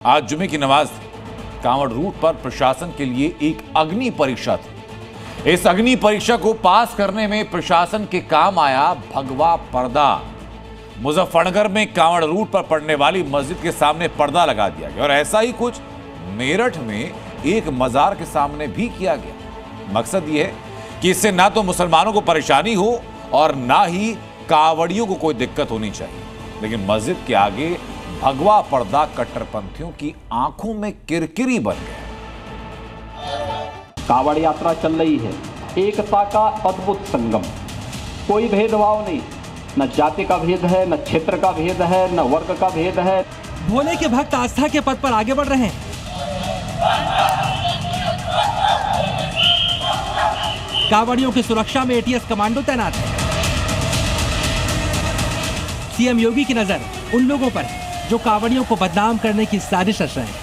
आज जुमे की नमाज थी। कांवड़ रूट पर प्रशासन के लिए एक अग्नि परीक्षा थी। इस अग्नि परीक्षा को पास करने में प्रशासन के काम आया भगवा पर्दा। मुजफ्फरनगर में कांवड़ रूट पर पड़ने वाली मस्जिद के सामने पर्दा लगा दिया गया और ऐसा ही कुछ मेरठ में एक मजार के सामने भी किया गया। मकसद यह है कि इससे ना तो मुसलमानों को परेशानी हो और ना ही कांवड़ियों को कोई दिक्कत होनी चाहिए, लेकिन मस्जिद के आगे भगवा पर्दा कट्टरपंथियों की आंखों में किरकिरी बन गया। कांवड़ यात्रा चल रही है, एकता का अद्भुत संगम, कोई भेदभाव नहीं, न जाति का भेद है, न क्षेत्र का भेद है, न वर्ग का भेद है। भोले के भक्त आस्था के पथ पर आगे बढ़ रहे हैं। कांवड़ियों की सुरक्षा में एटीएस कमांडो तैनात है। सीएम योगी की नजर उन लोगों पर है जो कांवड़ियों को बदनाम करने की साजिश रच रहे हैं।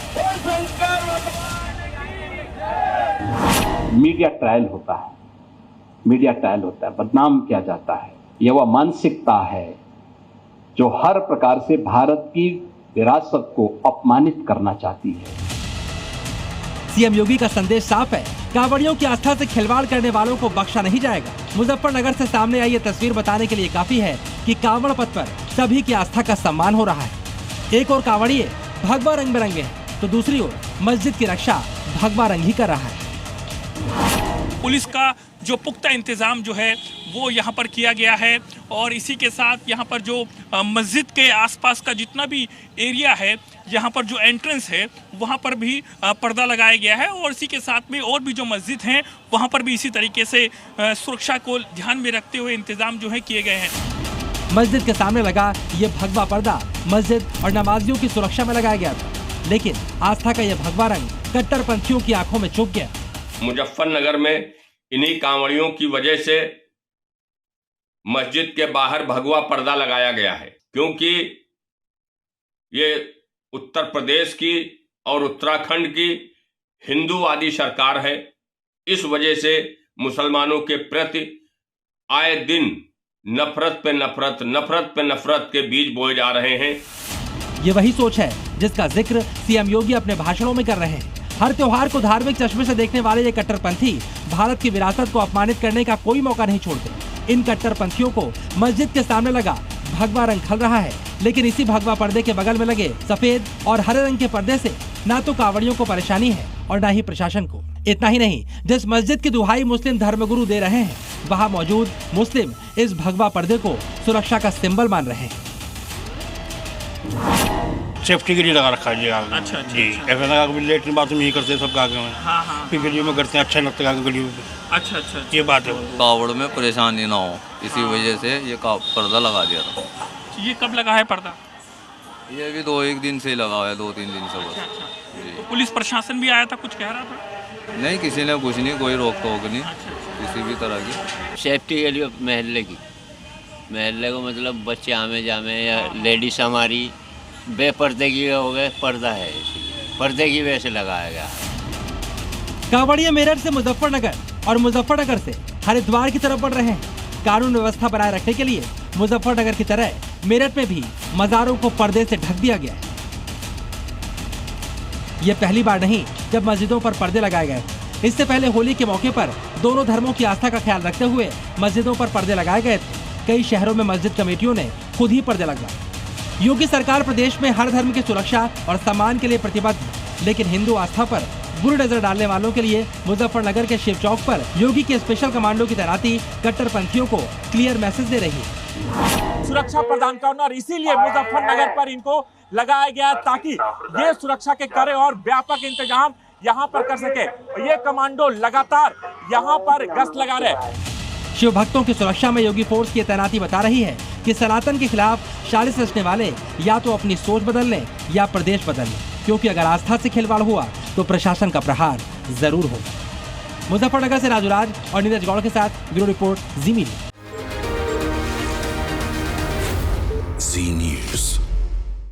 मीडिया ट्रायल होता है, बदनाम किया जाता है। यह वह मानसिकता है जो हर प्रकार से भारत की विरासत को अपमानित करना चाहती है। सीएम योगी का संदेश साफ है, कांवड़ियों की आस्था से खिलवाड़ करने वालों को बख्शा नहीं जाएगा। मुजफ्फरनगर से सामने आई ये तस्वीर बताने के लिए काफी है कि कांवड़ पथ पर सभी की आस्था का सम्मान हो रहा है। एक और कांवड़िए भगवा रंग बिरंगे हैं, तो दूसरी ओर मस्जिद की रक्षा भगवा रंग ही कर रहा है। पुलिस का जो पुख्ता इंतजाम जो है वो यहाँ पर किया गया है और इसी के साथ यहाँ पर जो मस्जिद के आसपास का जितना भी एरिया है, यहाँ पर जो एंट्रेंस है वहाँ पर भी पर्दा लगाया गया है और इसी के साथ में और भी जो मस्जिद हैं वहाँ पर भी इसी तरीके से सुरक्षा को ध्यान में रखते हुए इंतजाम जो है किए गए हैं। मस्जिद के सामने लगा ये भगवा पर्दा मस्जिद और नमाजियों की सुरक्षा में लगाया गया था, लेकिन आस्था का यह भगवा रंग कट्टरपंथियों की आंखों में चुभ गया। मुजफ्फरनगर में इन्हीं कांवड़ियों की वजह से मस्जिद के बाहर भगवा पर्दा लगाया गया है, क्योंकि ये उत्तर प्रदेश की और उत्तराखंड की हिंदूवादी सरकार है। इस वजह से मुसलमानों के प्रति आए दिन नफरत पे नफरत के बीज बोए जा रहे हैं। ये वही सोच है जिसका जिक्र सीएम योगी अपने भाषणों में कर रहे हैं। हर त्योहार को धार्मिक चश्मे से देखने वाले ये कट्टरपंथी भारत की विरासत को अपमानित करने का कोई मौका नहीं छोड़ते। इन कट्टरपंथियों को मस्जिद के सामने लगा भगवा रंग खल रहा है, लेकिन इसी भगवा पर्दे के बगल में लगे सफेद और हरे रंग के पर्दे से ना तो कांवड़ियों को परेशानी है और ना ही प्रशासन को। इतना ही नहीं, जिस मस्जिद की दुहाई मुस्लिम धर्मगुरु दे रहे हैं, वहाँ मौजूद मुस्लिम इस भगवा पर्दे को सुरक्षा का सिंबल मान रहे हैं। सेफ्टी के लिए लगा रखा है जी। अच्छा जी, ऐसा लगा कि लेटरिन बाथरूम यही करते हैं सब आगे में। हाँ। फिर गलियों में करते हैं, अच्छा लगता है गलियों में। अच्छा। ये बात है। कावड़ में परेशानी ना हो, इसी वजह से ये पर्दा लगा दिया था। ये कब लगा है पर्दा? ये भी 2-1 दिन से लगा हुआ है, 2-3 दिन से बस। अच्छा। तो पुलिस प्रशासन भी आया था, कुछ कह रहा था? नहीं, किसी ने कुछ नहीं, कोई रोक टोक नहीं किसी भी तरह की। सेफ्टी के लिए महल्ले को मतलब बच्चे आमे जामे या लेडीज हमारी बेपर्दे की हो गए, पर्दा है पर्दे की वजह से लगाया गया। कांवड़िया मेरठ से मुजफ्फरनगर और मुजफ्फरनगर से हरिद्वार की तरफ बढ़ रहे हैं। कानून व्यवस्था बनाए रखने के लिए मुजफ्फरनगर की तरह मेरठ में भी मजारों को पर्दे से ढक दिया गया है। ये पहली बार नहीं जब मस्जिदों पर पर्दे लगाए गए। इससे पहले होली के मौके पर दोनों धर्मों की आस्था का ख्याल रखते हुए मस्जिदों पर पर्दे लगाए गए थे। कई शहरों में मस्जिद कमेटियों ने खुद ही पर्दे लगवाए। योगी सरकार प्रदेश में हर धर्म की सुरक्षा और सम्मान के लिए प्रतिबद्ध है, लेकिन हिंदू आस्था पर बुरी नजर डालने वालों के लिए मुजफ्फरनगर के शिव चौक पर योगी के स्पेशल कमांडो की तैनाती कट्टरपंथियों को क्लियर मैसेज दे रही है। सुरक्षा प्रदान करना और इसीलिए मुजफ्फरनगर पर इनको लगाया गया ताकि ये सुरक्षा के करे और व्यापक इंतजाम यहाँ पर कर सके। ये कमांडो लगातार यहाँ पर गश्त लगा रहे। शिव भक्तों की सुरक्षा में योगी फोर्स की तैनाती बता रही है कि सनातन के खिलाफ साजिश रचने वाले या तो अपनी सोच बदल लें या प्रदेश बदल लें, क्योंकि अगर आस्था से खिलवाड़ हुआ तो प्रशासन का प्रहार जरूर होगा। मुजफ्फरनगर से राजूराज और नीरज गौड़ के साथ ब्यूरो रिपोर्ट, जी मीडिया।